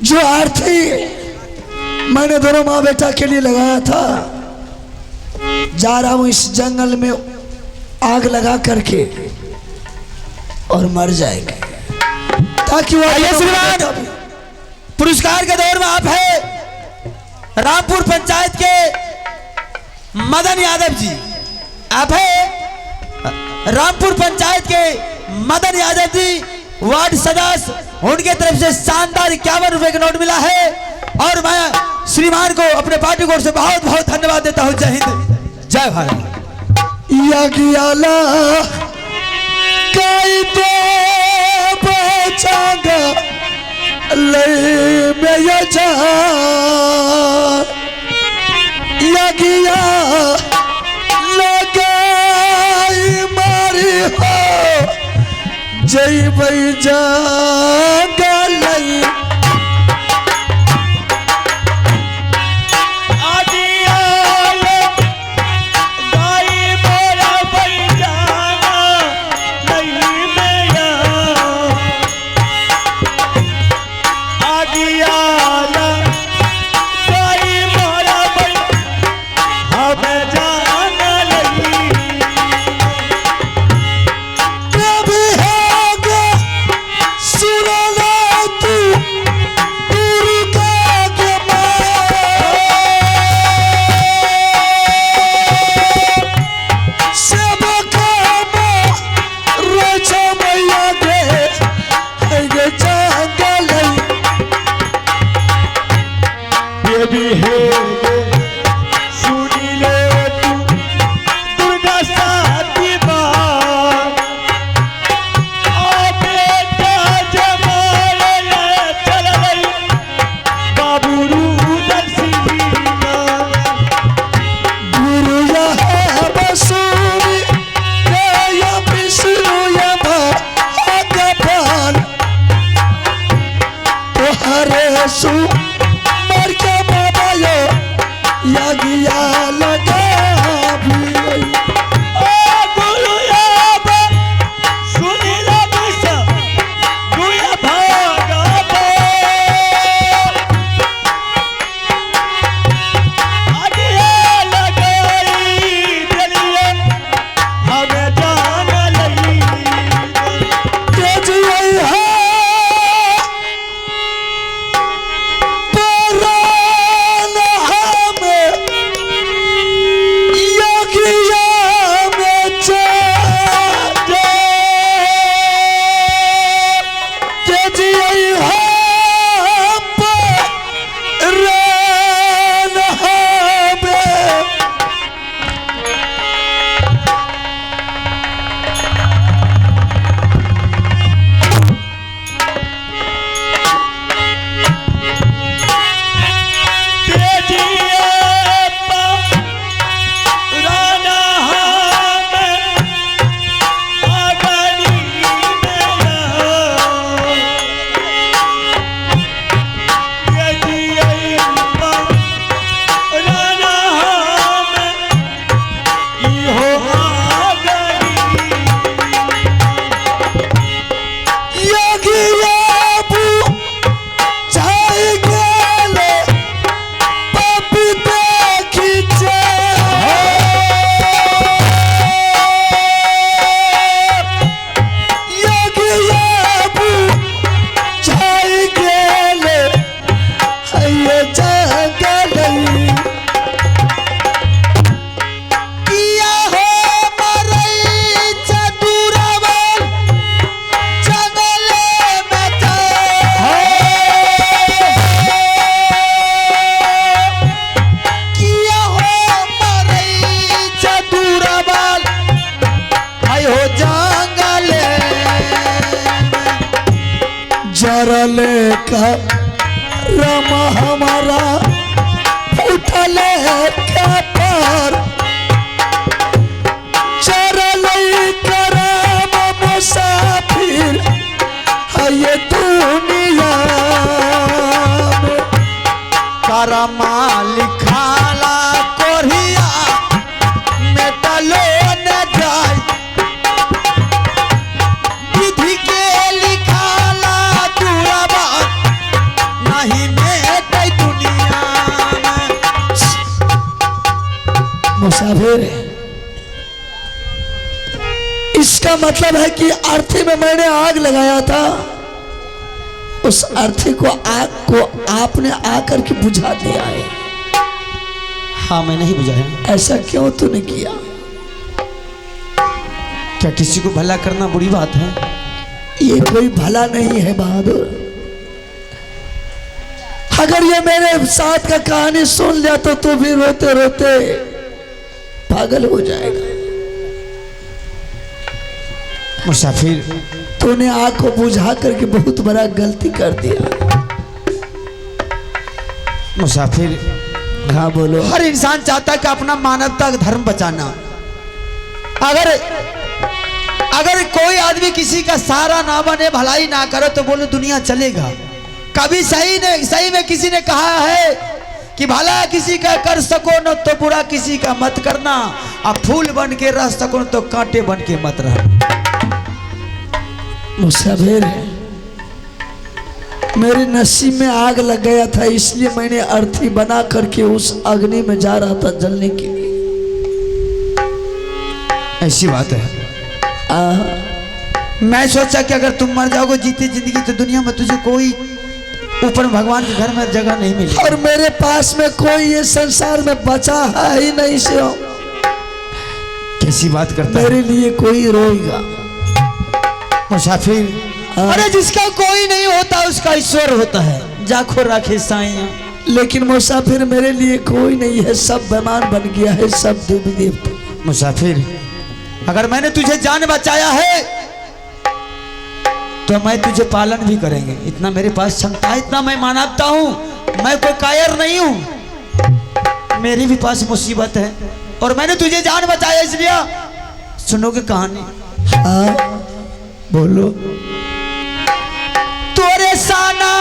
जो आरती मैंने दोनों माँ बेटा के लिए लगाया था, जा रहा हूं इस जंगल में आग लगा करके और मर जाएंगे, ताकि वो श्रीमान पुरस्कार के दौर में आप है रामपुर पंचायत के मदन यादव जी। आप है रामपुर पंचायत के मदन यादव जी, वार्ड सदस्य, उनके तरफ से शानदार 51 रुपए का नोट मिला है और मैं श्रीमान को अपने पार्टी कोर से बहुत बहुत धन्यवाद देता हूं। जय हिंद, जय भारत। यागियाला काई तो बचागा ले में या जा यागिया लगाई मारी हो जय भाई जागा लई मरले का रमा हमारा उठले का पर चरले करम मुसाफिर है ये दुनिया में। करमा लिखाला कोरिया मेटलो न जाय विधि के लिखाला दुराबा नहीं मेटे दुनिया में। मुसाफिर इसका मतलब है कि अर्थी में मैंने आग लगाया था, उस अर्थी को आग को आपने आकर के बुझा दिया है। हाँ मैं नहीं बुझाया। ऐसा क्यों तूने किया? क्या किसी को भला करना बुरी बात है? ये कोई भला नहीं है बहादुर। अगर ये मेरे साथ का कहानी सुन लिया तो तू भी रोते रोते पागल हो जाएगा। मुसाफिर तूने आग को बुझा करके बहुत बड़ा गलती कर दिया। मुसाफिर हाँ बोलो। हर इंसान चाहता है कि अपना मानवता का धर्म बचाना। अगर कोई आदमी किसी का सहारा ना बने, भलाई ना करे तो बोलो दुनिया चलेगा। कभी सही में किसी ने कहा है कि भला किसी का कर सको न तो बुरा किसी का मत करना, अब फूल बन के रह सको न तो कांटे बन के मत रहना। मुसाफिर मेरे नसीब में आग लग गया था, इसलिए मैंने अर्थी बना करके उस अग्नि में जा रहा था जलने के लिए। ऐसी बात है। मैं सोचा कि अगर तुम मर जाओगे जीती जिंदगी तो दुनिया में तुझे कोई ऊपर भगवान के घर में जगह नहीं मिली, और मेरे पास में कोई ये संसार में बचा है ही नहीं से। कैसी बात करता है? मेरे लिए कोई रोएगा। मुसाफिर अरे जिसका कोई नहीं होता उसका ईश्वर होता है, जाखो राखे साइया। लेकिन मुसाफिर मेरे लिए कोई नहीं है, सब बेमान बन गया है, सब देवी देवता। मुसाफिर अगर मैंने तुझे जान बचाया है तो मैं तुझे पालन भी करेंगे। इतना मेरे पास क्षमता है, इतना मैं मानवता हूँ, मैं कोई कायर नहीं हूँ। मेरी भी पास मुसीबत है और मैंने तुझे जान बचाया, इसलिए सुनोगे कहानी? हाँ बोलो। तोरे साना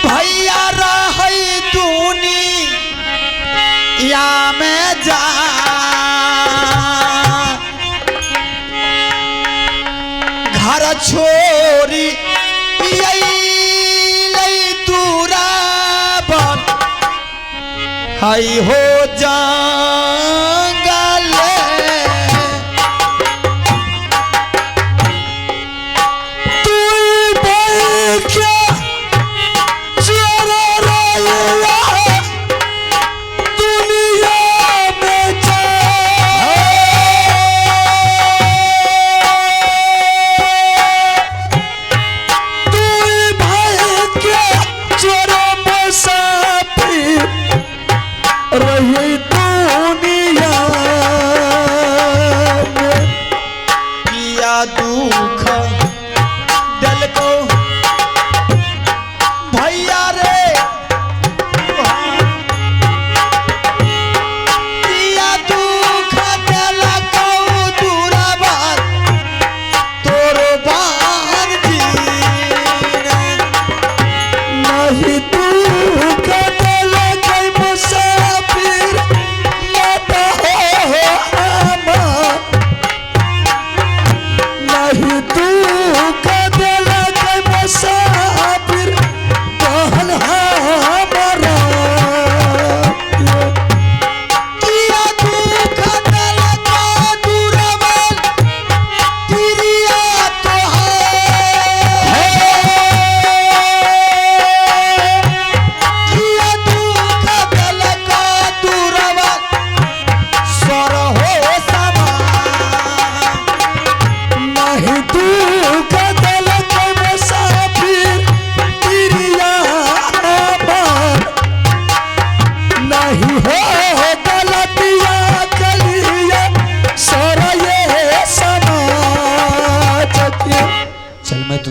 भैया रही तूनी या मैं जा घर छोरी दूरा हाई हो जंगल रही तू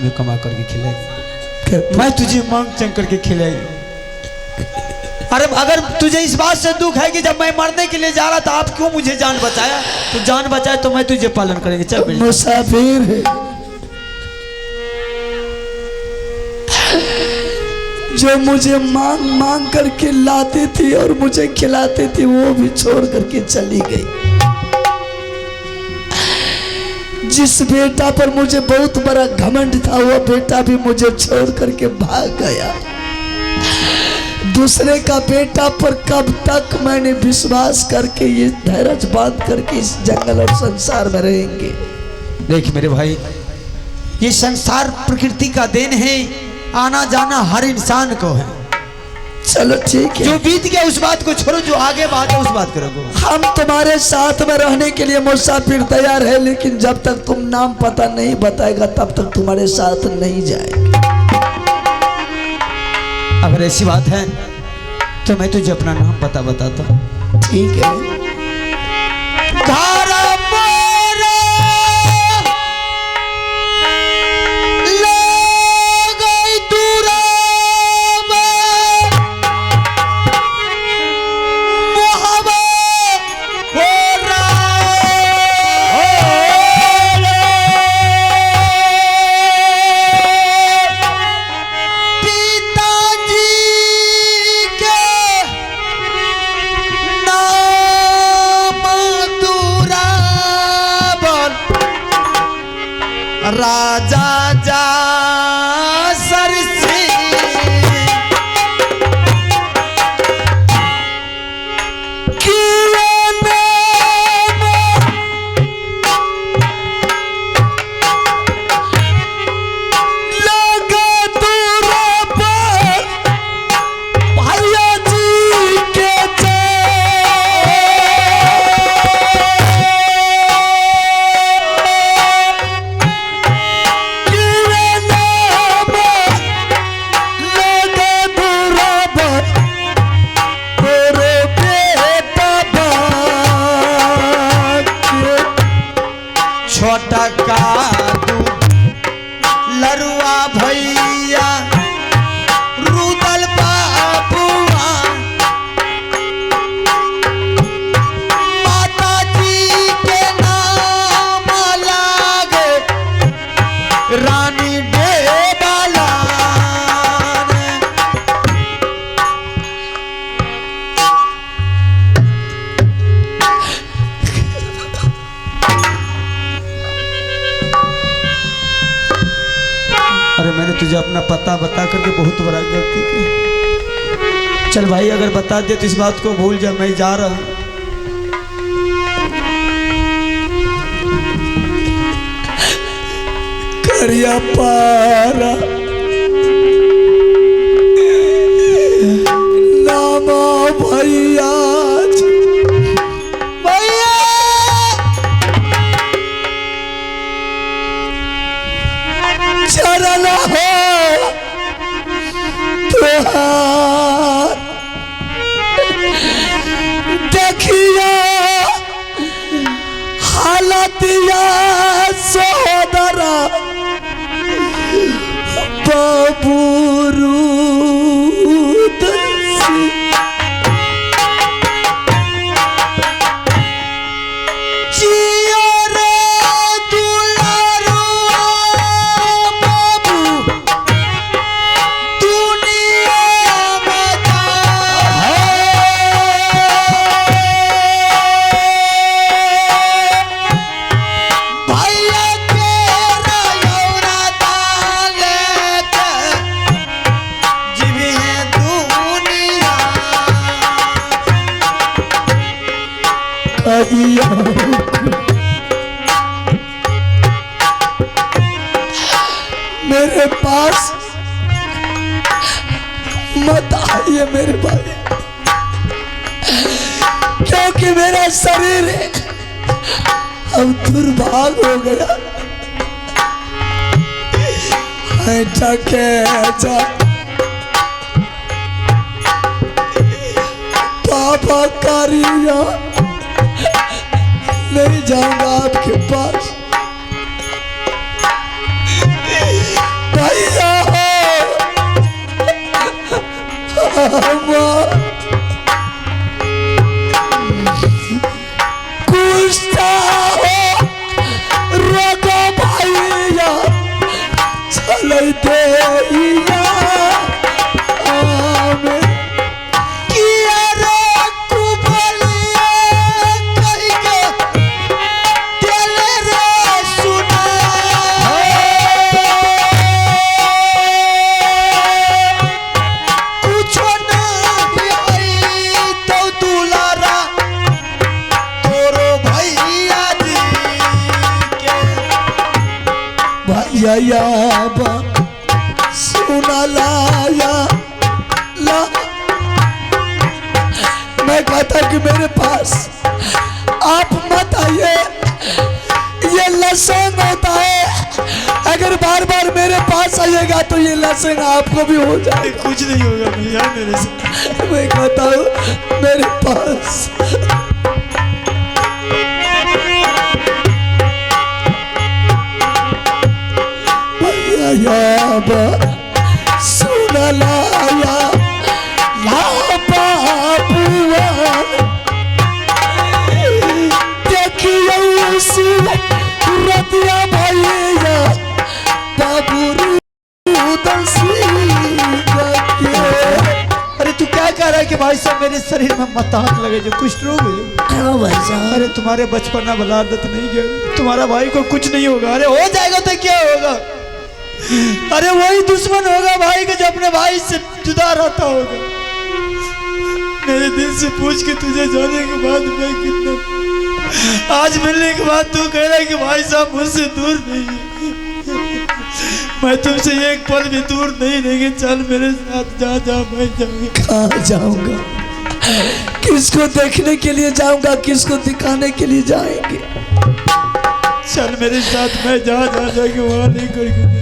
तुम्हें कमा करके खिलाई, मैं तुझे मांग चंग करके खिलाई। अरे अगर तुझे इस बात से दुख है कि जब मैं मरने के लिए जा रहा था आप क्यों मुझे जान बचाया, तो जान बचाए तो मैं तुझे पालन करेंगे। चल बेटा। मुसाफिर जो मुझे मांग मांग करके लाती थी और मुझे खिलाती थी वो भी छोड़ करके चली गई। जिस बेटा पर मुझे बहुत बड़ा घमंड था वो बेटा भी मुझे छोड़ करके भाग गया। दूसरे का बेटा पर कब तक मैंने विश्वास करके ये धैर्य बांध करके इस जंगल और संसार में रहेंगे। देख मेरे भाई, ये संसार प्रकृति का देन है, आना जाना हर इंसान को है। चलो ठीक है, जो बीत गया उस बात को छोड़ो, जो आगे बात है उस बात करो। हम तुम्हारे साथ में रहने के लिए मुसाफिर तैयार है, लेकिन जब तक तुम नाम पता नहीं बताएगा तब तक तुम्हारे साथ नहीं जाएगा। अगर ऐसी बात है तो मैं तुझे अपना नाम पता बताता हूँ। ठीक है। राजा जा सरसी छोटा कादू लरुआ भैया रुदल बाबुआ माता जी के नाम लागे रानी बेबाला। अरे मैंने तुझे अपना पता बता करके बहुत बड़ा गलती की। चल भाई अगर बता दे तो इस बात को भूल जा, मैं जा रहा हूं। करिया पारा नामा भैया चरना हो तुहार देखिया हालतिया सोदरा बाबूरू मेरे पास मत आइए मेरे भाई, क्योंकि मेरा शरीर अब दुर्भाग हो गया। जा पापा कारिया नहीं जाऊंगा आपके पास। भैया सुना लाया ला। मैं कहता कि मेरे पास आप मत आइए, ये लहसुन होता है, अगर बार बार मेरे पास आइएगा तो ये लहसुन आपको भी हो जाए। कुछ नहीं होगा भैया मेरे से। मैं कहता हूँ मेरे पास सुना लाया ला बाबुआ, देखिए रतिया भैया बाबू। अरे तू क्या कह रहा है कि भाई साहब मेरे शरीर में मताहत लगे जो कुष्ठ रोग है? हाँ भाई साहब। अरे तुम्हारे बचपना भला आदत नहीं गया, तुम्हारा भाई को कुछ नहीं होगा। अरे हो जाएगा तो क्या होगा? अरे वही दुश्मन होगा भाई का जो अपने भाई से जुदा रहता होगा। मेरे दिल से पूछ के तुझे जाने के बाद मैं कितना, आज मिलने के बाद तू कह रहा है कि भाई साहब मुझसे दूर नहीं है। मैं तुमसे एक पल भी दूर नहीं रहेंगे। चल मेरे साथ जा जा। मैं जाऊंगा। कहाँ जाऊंगा? किसको देखने के लिए जाऊंगा, किसको दिखाने के लिए जाएंगे? चल मेरे साथ, मैं जा जाके वहां नहीं करेंगे।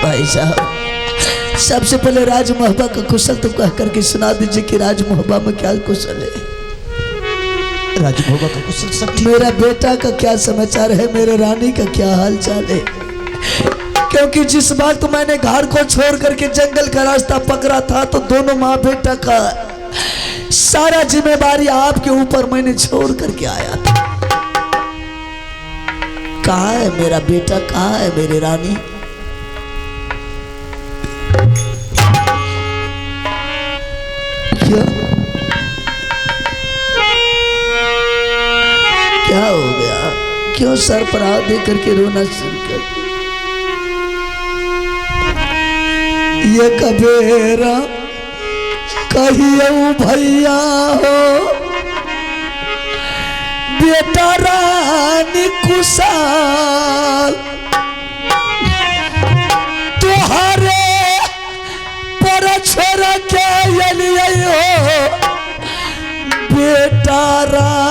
भाई साहब सबसे पहले राज मोहब्बा का कुशल तो कह करके सुना दीजिए कि राज मोहब्बा में क्या कुशल है। राज मोहब्बा का कुशल सब ठीक। मेरा बेटा का क्या समाचार है, मेरे रानी का क्या हाल चाल है? क्योंकि जिस बार तो मैंने घर को छोड़ करके जंगल का रास्ता पकड़ा था तो दोनों माँ बेटा का सारा जिम्मेदारी आपके ऊपर मैंने छोड़ करके आया था। कहाँ है मेरा बेटा, कहाँ है मेरी रानी? क्यों क्या हो गया? क्यों सर पर हाथ दे करके रोना शुरू कर दिया? ये कबेरा कहियो भैया हो, बेटा रानी कुशाल तुहारे पर छोड़ के लिए हो, बेटा रानी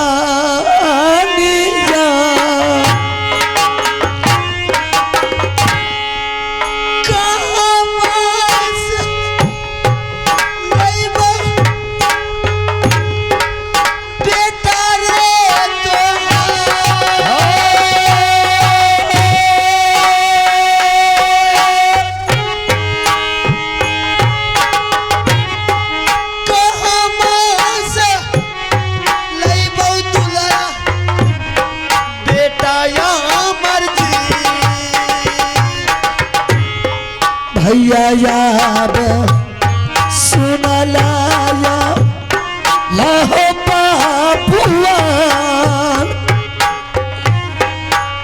भैया याद सुना लाया लाहो बाबुआ,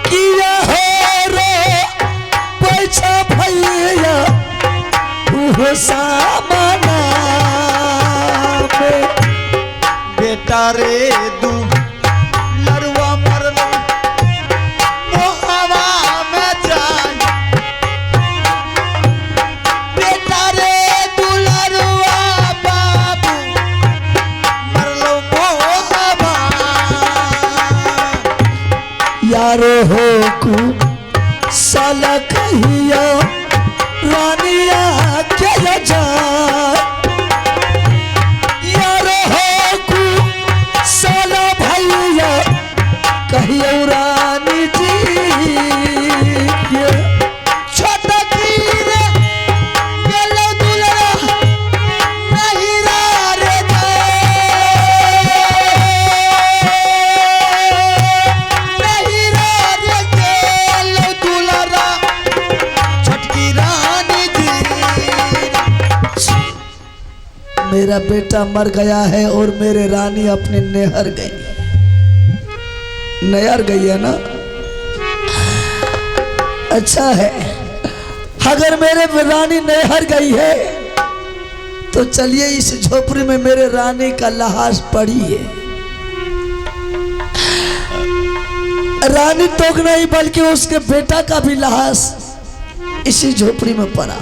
किया हो रे पैसा भैया वो सामना में। बेटा रे दू लड़वा मरना वो हवा में जान। बेटा रे दू लड़वा बाबू मरलो वो हवा। यारो हो कु साला कहिया रानिया क्या जा, यारो हो कु साला भैया कहियो रानी जी। छोटा तीर गेलो दुलरा नहीं रे नहीं रे गेलो दुलरा छोटकी रानी जी। मेरा बेटा मर गया है और मेरे रानी अपने नेहर गई। नहर गई है ना? अच्छा है, अगर मेरे रानी नहर गई है तो चलिए इस झोपड़ी में मेरे रानी का लाश पड़ी है। रानी तोक नहीं बल्कि उसके बेटा का भी लाश इसी झोपड़ी में पड़ा।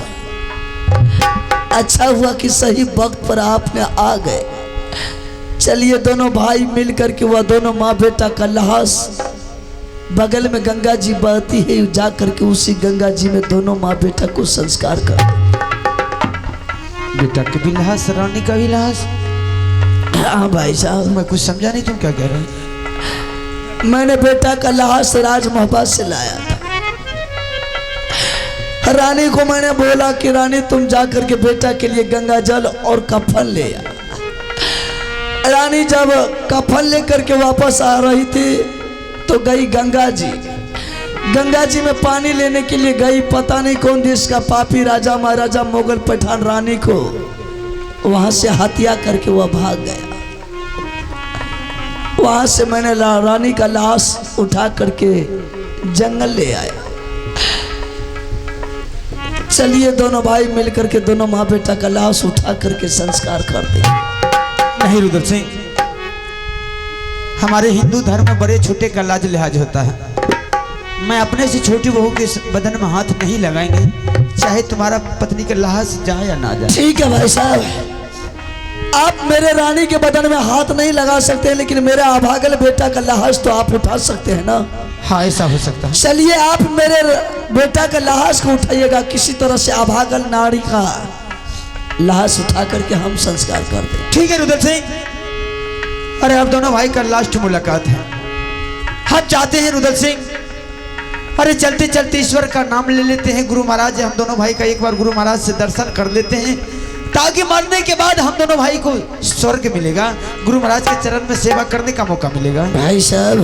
अच्छा हुआ कि सही वक्त पर आपने आ गए। चलिए दोनों भाई मिल करके वह दोनों माँ बेटा का लाश बगल में गंगा जी बहती है, जा करके उसी गंगा जी में दोनों माँ बेटा को संस्कार कर दे। बेटा के भी लाश, रानी का भी लाश। हाँ भाई साहब, मैं कुछ समझा नहीं, तुम क्या कह रहे हो? मैंने बेटा का लाश राज महबा से लाया था। रानी को मैंने बोला कि रानी तुम जा करके बेटा के लिए गंगा जल और कफन ले आ। रानी जब कफन लेकर के वापस आ रही थी तो गई गंगा जी। गंगा जी में पानी लेने के लिए गई। पता नहीं कौन देश का पापी राजा महाराजा मुगल पठान रानी को वहां से हत्या करके वह भाग गया। वहां से मैंने रानी का लाश उठा करके जंगल ले आया। चलिए दोनों भाई मिलकर के दोनों माँ बेटा का लाश उठा करके संस्कार कर दे। नहीं रुद्र सिंह, हमारे हिंदू धर्म में बड़े छोटे का लाज लिहाज होता है। मैं अपने से छोटी बहू के बदन में हाथ नहीं लगाएंगे, चाहे तुम्हारा पत्नी का लाश जाए या ना जाए। ठीक है भाई साहब, आप मेरे रानी के बदन में हाथ नहीं लगा सकते, लेकिन मेरे अभागल बेटा का लाश तो आप उठा सकते हैं ना। हाँ, ऐसा हो सकता है। चलिए आप मेरे बेटा का लाश को उठाइएगा, किसी तरह से अभागल नारी का लाश उठा करके हम संस्कार कर दें। ठीक है रुद्र सिंह। अरे अब दोनों भाई का लास्ट मुलाकात है, हम चाहते हैं रुद्र सिंह, अरे चलते चलते ईश्वर का नाम ले लेते हैं। गुरु महाराज, हम दोनों भाई का एक बार गुरु महाराज से दर्शन कर लेते हैं, ताकि मरने के बाद हम दोनों भाई को स्वर्ग मिलेगा, गुरु महाराज के चरण में सेवा करने का मौका मिलेगा। भाई साहब,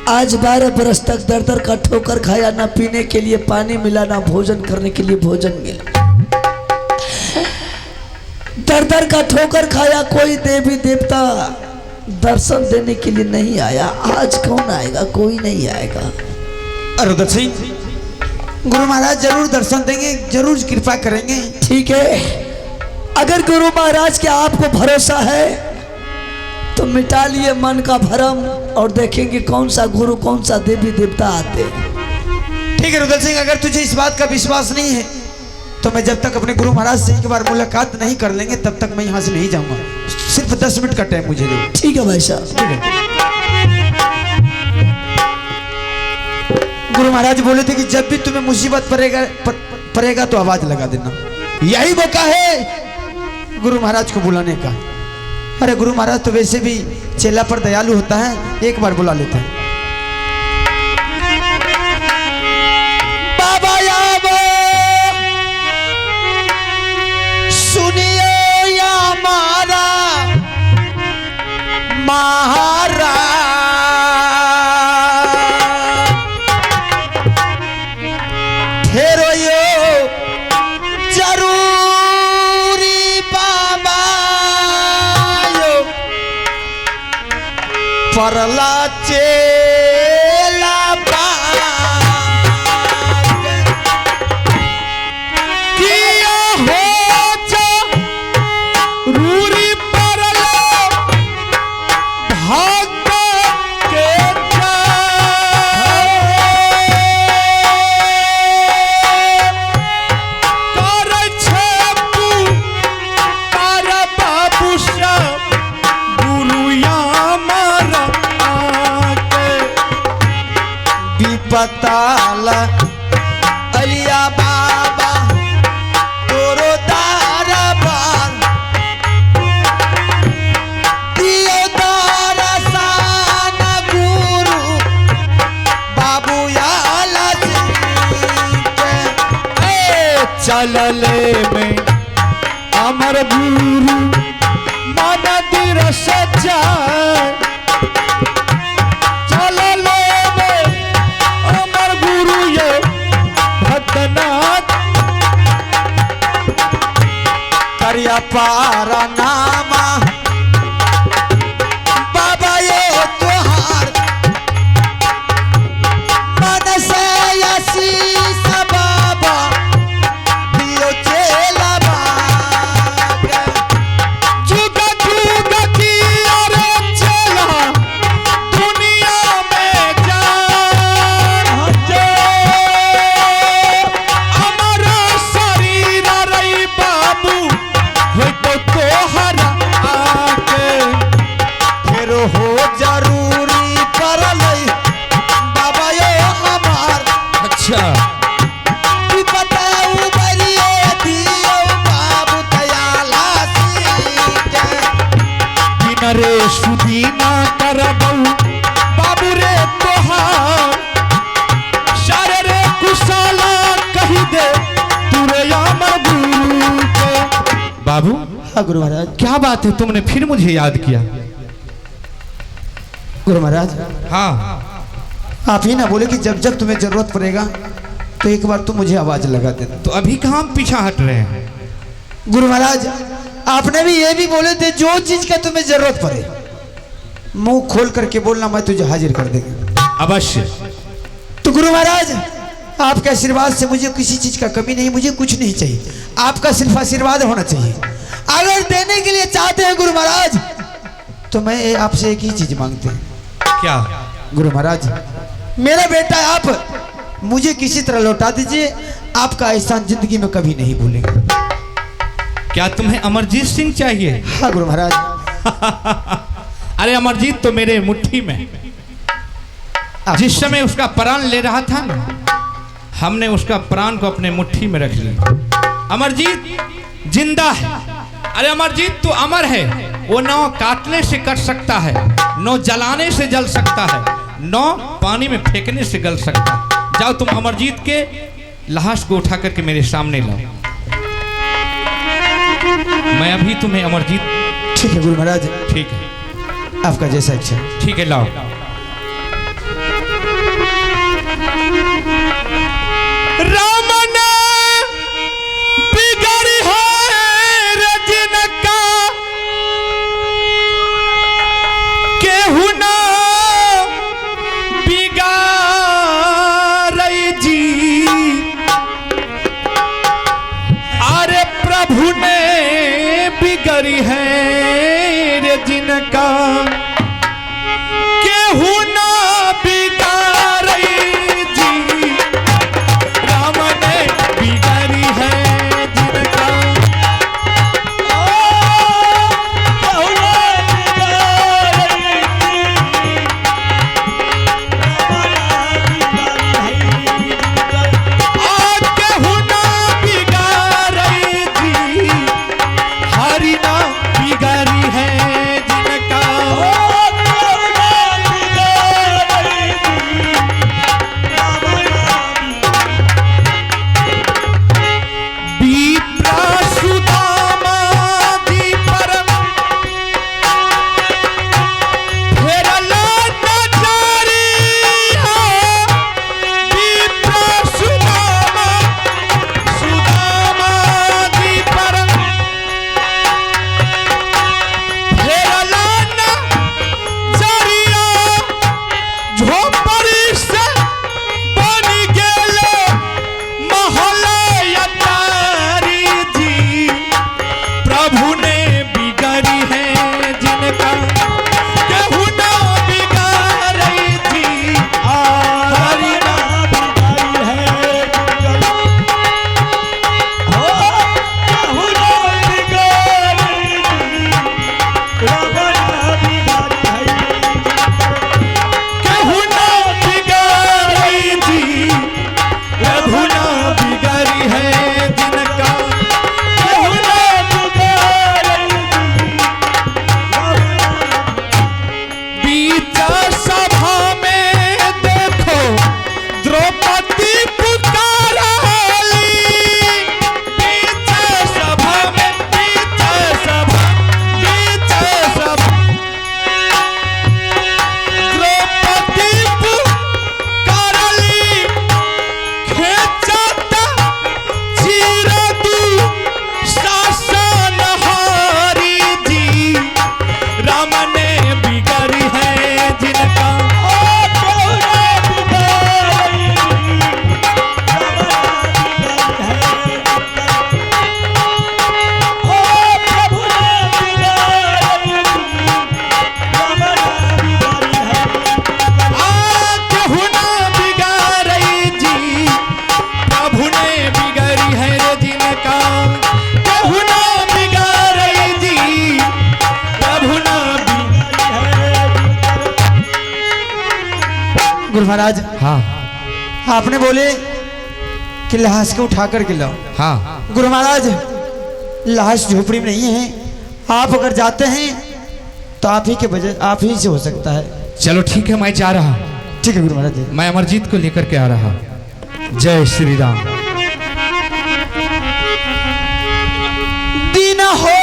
आज 12 बरस तक दर दर का ठोकर खाया, ना पीने के लिए पानी मिला, ना भोजन करने के लिए भोजन मिला। दर दर का ठोकर खाया, कोई देवी देवता दर्शन देने के लिए नहीं आया। आज कौन आएगा? कोई नहीं आएगा। रुद्र सिंह, गुरु महाराज जरूर दर्शन देंगे, जरूर कृपा करेंगे। ठीक है, अगर गुरु महाराज के आपको भरोसा है तो मिटा लिए मन का भरम और देखेंगे कौन सा गुरु कौन सा देवी देवता आते हैं। ठीक है रुद्र सिंह, अगर तुझे इस बात का विश्वास नहीं है तो मैं जब तक अपने गुरु महाराज से एक बार मुलाकात नहीं कर लेंगे तब तक मैं यहाँ से नहीं जाऊंगा। सिर्फ 10 मिनट का टाइम मुझे दो। ठीक है भाई साहब। ठीक है। गुरु महाराज बोले थे कि जब भी तुम्हें मुसीबत पड़ेगा तो आवाज लगा देना, यही मौका है गुरु महाराज को बुलाने का। अरे गुरु महाराज तो वैसे भी चेला पर दयालु होता है, एक बार बुला लेते हैं। बाबा याबो सुनिए या मारा महाराज, फेरो यो जरूरी बाबा यो परला चेला पताला अलिया बाबा तोरो दारा बार दियो दारा साना गुरु बाबू याला चलले में अमर गुरु माना दिर सच्चा करिया पारा नामा बाबा ये तुहार मन से आशीष बाबा दियो चेला बाग जुगा जुगा की अरे चेला दुनिया में जा हाँ गुरु महाराज। क्या बात है, तुमने फिर मुझे याद किया? गुरु महाराज हाँ, आप ही ना बोले कि जब जब तुम्हें जरूरत पड़ेगा तो एक बार तुम मुझे आवाज लगा देना। तो अभी कहाँ हम पीछा हट रहे हैं? गुरु महाराज आपने भी ये भी बोले थे जो चीज का तुम्हें जरूरत पड़े मुंह खोल करके बोलना, मैं तुझे हाजिर कर देंगे। अवश्य। तो गुरु महाराज आपके आशीर्वाद से मुझे किसी चीज का कमी नहीं, मुझे कुछ नहीं चाहिए, आपका सिर्फ आशीर्वाद होना चाहिए। अगर देने के लिए चाहते हैं गुरु महाराज तो मैं आपसे एक ही चीज मांगते हैं। क्या? गुरु महाराज मेरा बेटा आप मुझे किसी तरह लौटा दीजिए, आपका एहसान जिंदगी में कभी नहीं भूलेंगे। क्या तुम्हें अमरजीत सिंह चाहिए? हाँ गुरु महाराज। अरे अमरजीत तो मेरे मुट्ठी में, जिस समय उसका प्राण ले रहा था ना, हमने उसका प्राण को अपने मुट्ठी में रख लिया। अमरजीत जिंदा है। अरे अमरजीत तू अमर है। वो नौ काटने से कट सकता है, नौ जलाने से जल सकता है, नौ पानी में फेंकने से गल सकता है। जाओ तुम अमरजीत के लाश को उठा करके मेरे सामने लाओ। मैं अभी तुम्हें अमरजीत। ठीक है गुरु महाराज। ठीक है, आपका जैसा इच्छा। ठीक है, लाओ। राम ने बिगड़ी है रजन का, केहू ना बिगाड़ई जी। अरे प्रभु ने बिगड़ी है रजन का, केहू ना बिगाड़ई जी। राम ने बिगड़ी है जिनका, केहू ना बिगाड़ई जी। हरि ना बिगड़ी है जिनका, गुरु महाराज। हाँ आपने बोले कि लाश को उठा कर के लाओ। हाँ गुरु महाराज लाश झोपड़ी में नहीं है, आप अगर जाते हैं तो आप ही के वजह आप ही से हो सकता है। चलो ठीक है, मैं जा रहा। ठीक है गुरु महाराज। मैं अमरजीत को लेकर के आ रहा। जय श्री राम। दिन हो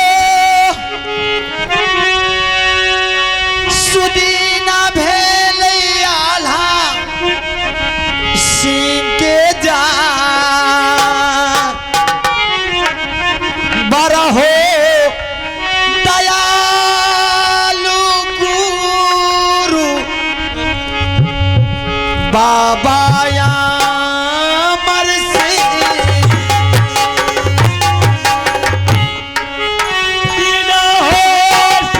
बाबा अमर सिंह बिना होश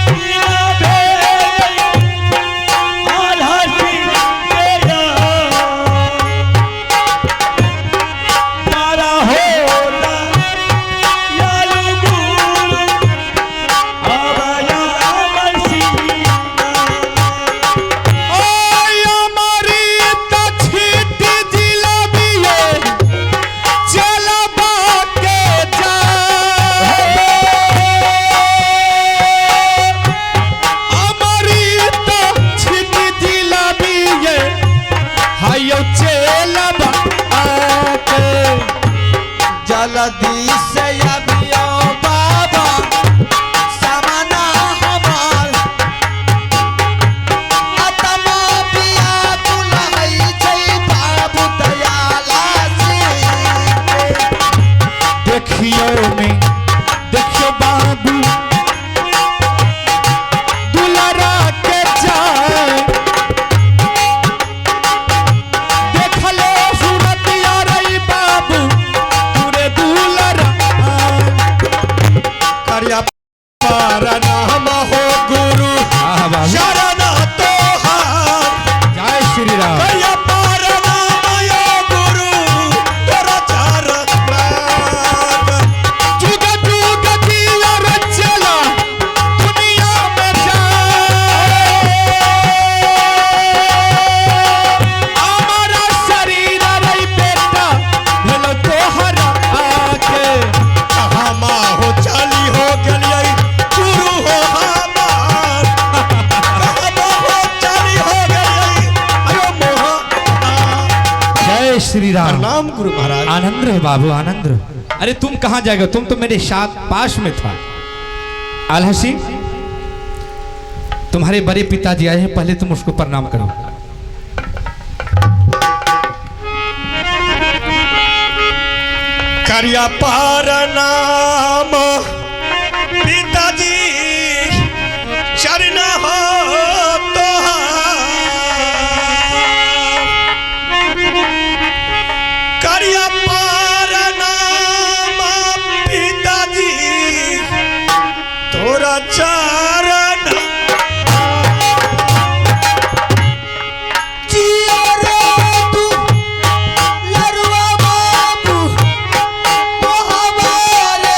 बिना भेद आल्हा सिंह तेरा तारा होला यालू गुरु आवाया अमर सिंह ओय हमारी तछिट जिलाबिये चलबा के जा हमारी तछिट जिलाबिये हायो चलबा के जल्दी से अभियो बाबा समाना हमार आत्मा पिया दुलहई जय बाबू दयाला सिंह देखियो में देखियो बाबू दुलारा के जाए देखले सूरत यारई बाबू तुरे दुलारा करिया पार नाम हो गुरु शरण तोहार जय श्री राम करिया पार नाम यो गुरु तेरा चरण जुग जुग जिया रचला दुनिया में हमारा शरीर रही बेटा भलो तोहरा आके हमा हो चली हो गलियै गुरु हो हमार हमा हो चली हो गलियै अयो मोह जय श्री राम प्रणाम गुरु महाराज आनंद रहो बाबू आनंद रहो अरे तुम कहाँ जाएगा तुम तो मेरे साथ पास में था आल्हा सिंह तुम्हारे बड़े पिताजी आए हैं पहले तुम उसको प्रणाम करो करिया पार नाम पिताजी शरण हो तोहार करिया पार नाम पिताजी तोरा चरण जिया रे तू लरुआ बाबू तो हमारे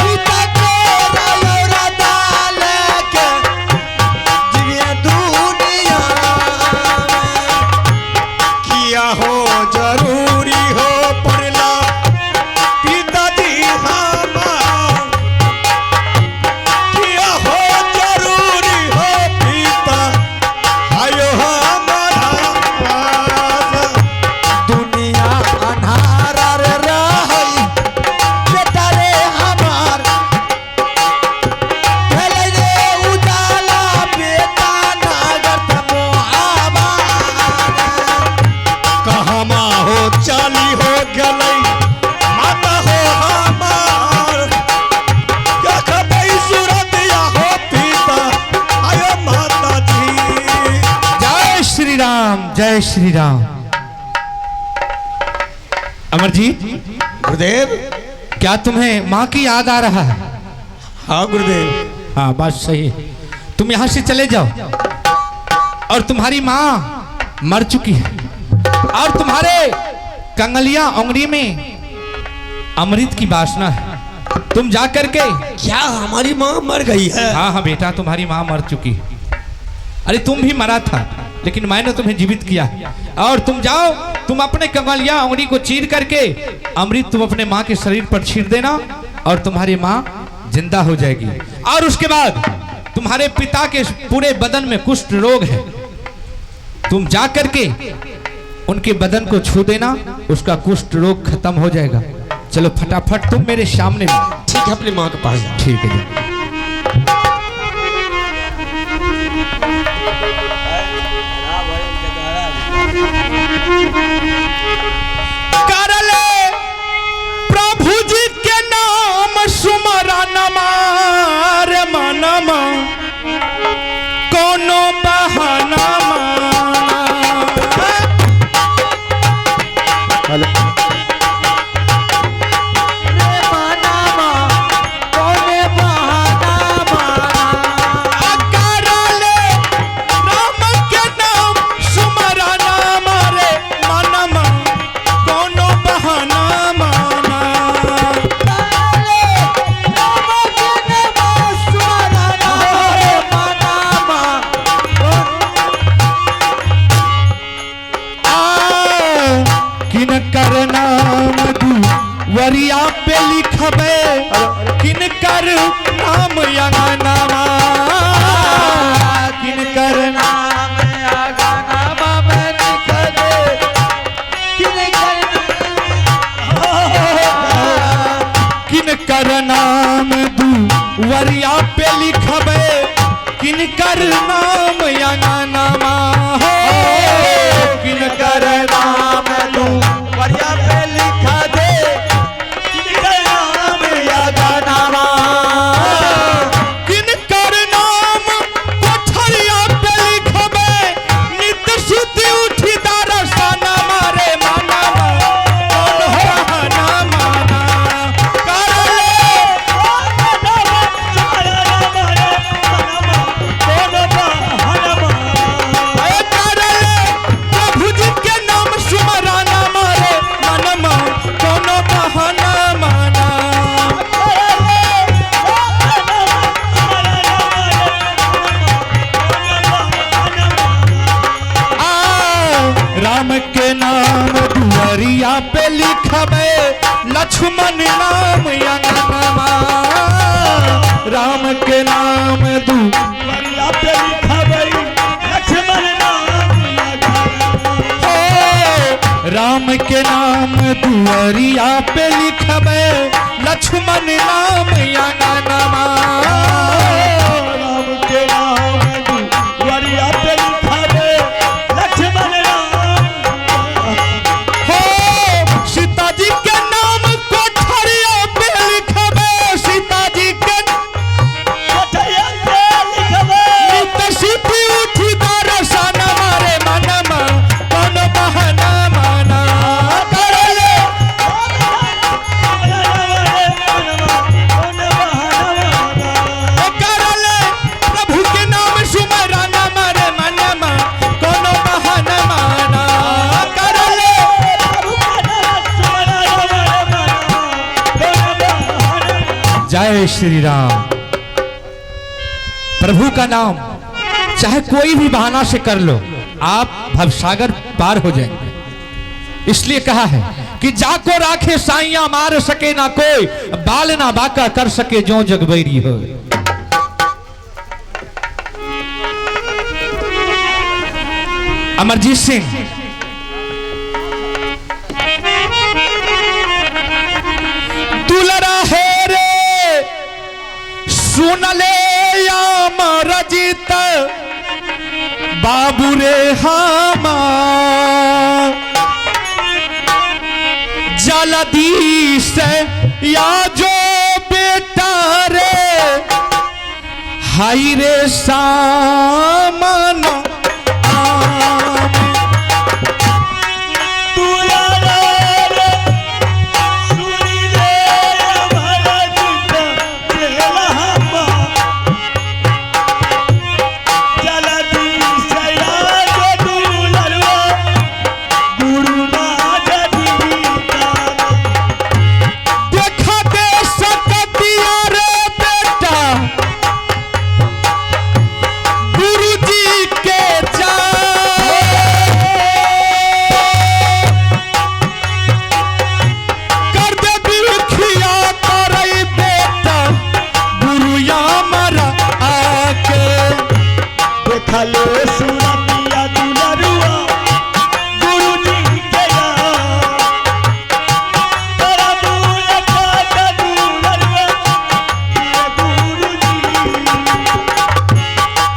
पिता तेरा लौरा डाल के जिया दुनिया किया हो जरूरी हो पड़ला पिताजी हमार किया हो जरूरी हो पिता आयो हमारा दुनिया अन्हारा रे रहई बेटा रे हमार भेलै रे उजाला बेटा नागर मोहाबा कहमा हो चाली हो गलै माता हो हमार देखबै सूरत या हो पिता आयो माता जी जय श्री राम जय श्री राम अमरजीत गुरुदेव क्या तुम्हें माँ की याद आ रहा है हाँ गुरुदेव हाँ बात सही है तुम यहाँ से चले जाओ और तुम्हारी माँ मर चुकी है और तुम्हारे कंगलिया उंगली में अमृत की वासना है तुम जा करके क्या हमारी माँ मर गई है हाँ हाँ बेटा तुम्हारी माँ मर चुकी है अरे तुम भी मरा था लेकिन मैंने तुम्हें जीवित किया और तुम जाओ तुम अपने कंगलिया उंगली को चीर करके अमृत तुम अपने माँ के शरीर पर छीर देना और तुम्हारी माँ जिंदा हो जाएगी और उसके बाद तुम्हारे पिता के पूरे बदन में कुष्ठ रोग है तुम जा करके उनके बदन को छू देना उसका कुष्ठ रोग खत्म हो जाएगा चलो फटाफट तुम मेरे सामने ठीक है अपनी माँ के पास जाओ ठीक है जी कर ले प्रभु जी के नाम सुमरन मार पे लिखबे किनकर नाम अंगनमा हो किनकर नाम दुआरिया पे लिखा दे किनकर नाम अंगनमा किनकर नाम कोठरिया पे लिखबे नित सुति उठी दर्शन मारे माना कौन हो ना माना प्रभु जी के नाम सुमराना मारे मनमा कौन बहाना माना राम के नाम दुआरिया पे लिखबे लक्ष्मण नाम अंगनमा राम के नाम दुआरिया पे लिखबै लक्ष्मण नाम हो राम के नाम दुआरिया पे लिखबे लक्ष्मण नाम अंगनमा राम के नाम दुआरिया पे लिखबै लक्ष्मण नाम हो सीता जी के नाम कोठरिया पे लिखबे सीता जी के कोठरिया पे लिखबै नित सीधी उठी दर्शन मारे मनमा कौन बहाना माना करले करले प्रभु के नाम सुमराना मारे मनमा कौन बहाना माना करले जय श्री राम। प्रभु का नाम चाहे कोई भी बहाना से कर लो आप भवसागर पार हो जाएंगे। इसलिए कहा है कि जाको राखे साइया मार सके ना कोई बाल ना बाका कर सके जो जगबैरी हो। अमरजीत सिंह दुलरा है रे सुन ले अमरजीत बाबू रे हमा जल्दी से या जो बेटा रे हाय रे सामन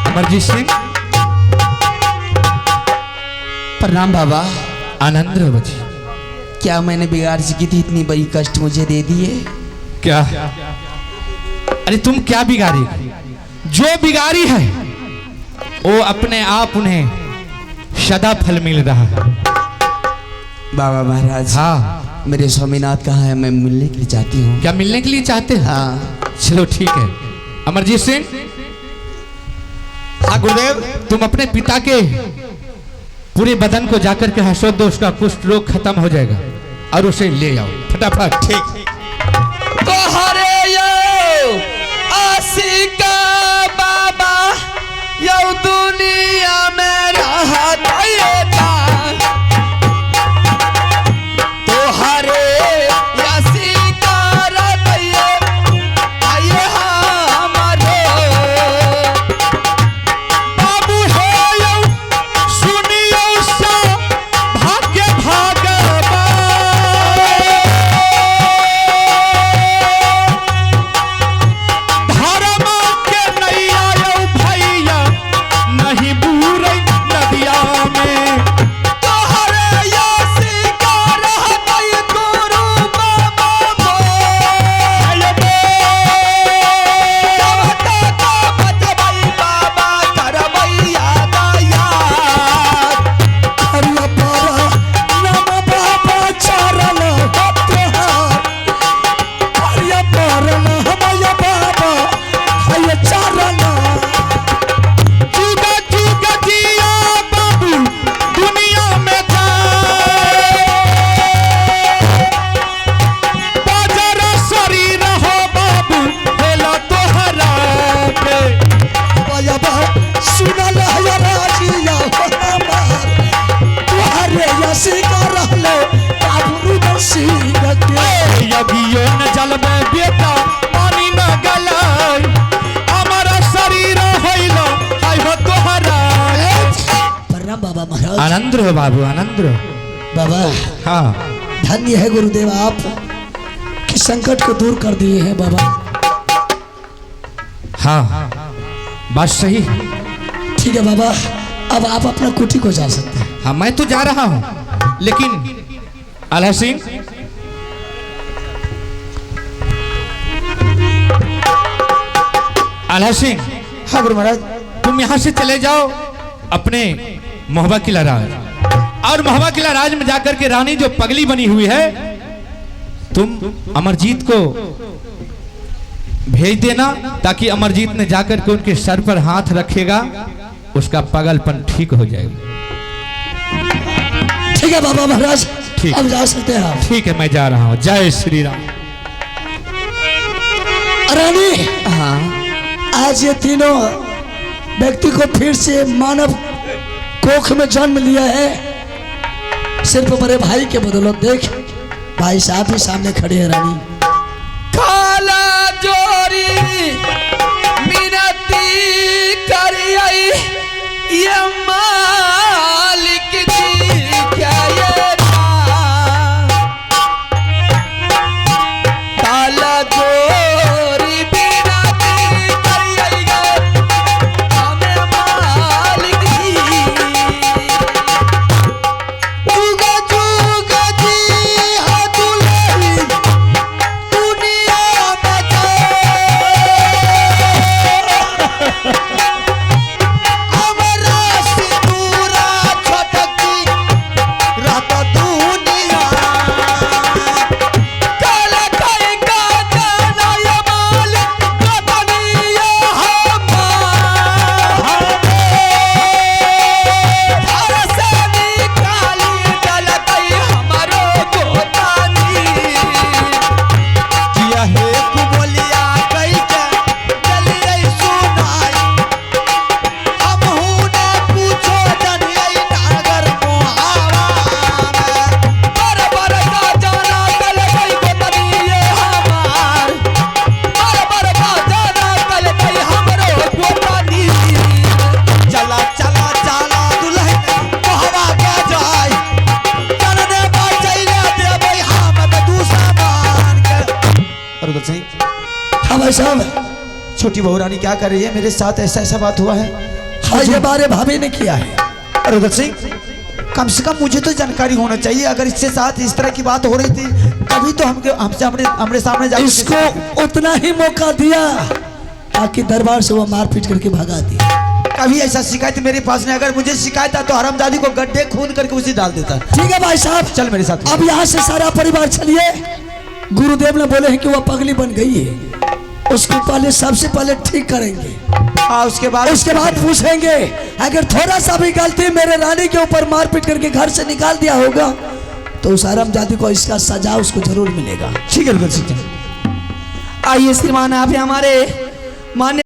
अमरजीत सिंह प्रणाम बाबा। आनंद रहो जी। क्या मैंने बिगाड़ सी की थी, इतनी बड़ी कष्ट मुझे दे दिए? क्या अरे तुम क्या बिगाड़ी? जो बिगाड़ी है वो अपने आप उन्हें सदा फल मिल रहा है। बाबा महाराज हाँ मेरे स्वामीनाथ कहाँ है? मैं मिलने के लिए चाहती हूँ। क्या मिलने के लिए चाहते हैं? हाँ चलो ठीक है। अमरजीत सिंह हाँ गुरुदेव, तुम अपने पिता के पूरे बदन को जाकर के हंसो दो, उसका कुष्ठ रोग खत्म हो जाएगा और उसे ले आओ फटाफट। ठीक तो हरे यो आशिका बाबा यो दुनिया में रहता तो हरे आशिका रहिए आइए हमारे बाबू है यो सुनियो सा भाग्य भागवा तो सुनल है राजिया हो हमार तुहरे यसी का रहले बाबू नसीब के यगियो न जल में बेटा पानी न गलाई हमारा शरीर होइलो हाय हो तोहरा। प्रणाम बाबा महाराज। आनंद रहो बाबू, आनंद रहो बाबा। हाँ धन्य है गुरुदेव आप कि संकट को दूर कर दिए हैं बाबा। हाँ बात सही। ठीक है बाबा, अब आप अपना कुटी को जा सकते हैं। हाँ मैं तो जा रहा हूँ, लेकिन आल्हा सिंह आल्हा सिंह। हाँ गुरु महाराज। तुम यहाँ से चले जाओ अपने मोहब्बा किला राज, और मोहब्बा किला राज में जाकर के रानी जो पगली बनी हुई है तुम अमरजीत को भेज देना, ताकि अमरजीत ने जाकर के उनके सर पर हाथ रखेगा, उसका पागलपन ठीक हो जाएगा। ठीक है बाबा महाराज, ठीक। अब जा सकते हैं आप। ठीक है मैं जा रहा हूँ। जय श्री राम। रानी, हाँ आज ये तीनों व्यक्ति को फिर से मानव कोख में जन्म लिया है, सिर्फ बड़े भाई के बदौलत। देख भाई साहब ही सामने खड़े हैं। रानी काला जोरी मिनती करिए ये मालिक जी क्या ये नाम। काला जोरी मिनती करिए हमें मालिक जी। जुगा जुगा जी हाँ दुल्हन दुनिया में हमारा सिंदूरा छटकी रात दुनिया। काला कहीं का जाना ये मालिक कतनिया हमारा से निकाली जल गई हमारो गोतानी। किया है कुबोलिया कई के चलिए सुनाई अब हुने पूछो जनिए नागर मोहावा में बर बर का जाना कल गई गोतनिए हमार बर बर का जाना कल गई हमरो गोतनी। चला चला चला दुल्हन मोहवा के जाय चलने बचैले देबै हम त दूसरा मान के। अरुदल सिंह, हाँ भाई साहब। छोटी बहू रानी क्या कर रही है? मेरे साथ ऐसा ऐसा बात हुआ है। हाँ ये बारे भाभी ने किया है। अरुदल सिंह, कम से कम मुझे तो जानकारी होना चाहिए। अगर इसके साथ इस तरह की बात हो रही थी तभी तो हमसे हमरे सामने जाकर इसको उतना ही मौका दिया ताकि दरबार से वो मारपीट करके भगा दिया। कभी ऐसा शिकायत मेरे पास नहीं। अगर मुझे शिकायत था तो हरामजादी को गड्ढे खून करके उसे डाल देता। ठीक है भाई साहब, चल मेरे साथ। अब यहाँ से सारा परिवार चलिए। गुरुदेव ने बोले हैं कि वह पगली बन गई है, उसको पहले सबसे पहले ठीक करेंगे। हाँ उसके बाद पूछेंगे अगर थोड़ा सा भी गलती मेरे रानी के ऊपर मारपीट करके घर से निकाल दिया होगा तो उस हरामजादी को इसका सजा उसको जरूर मिलेगा। ठीक है अरुदल सिंह। आइए श्रीमान, आप हमारे मान्य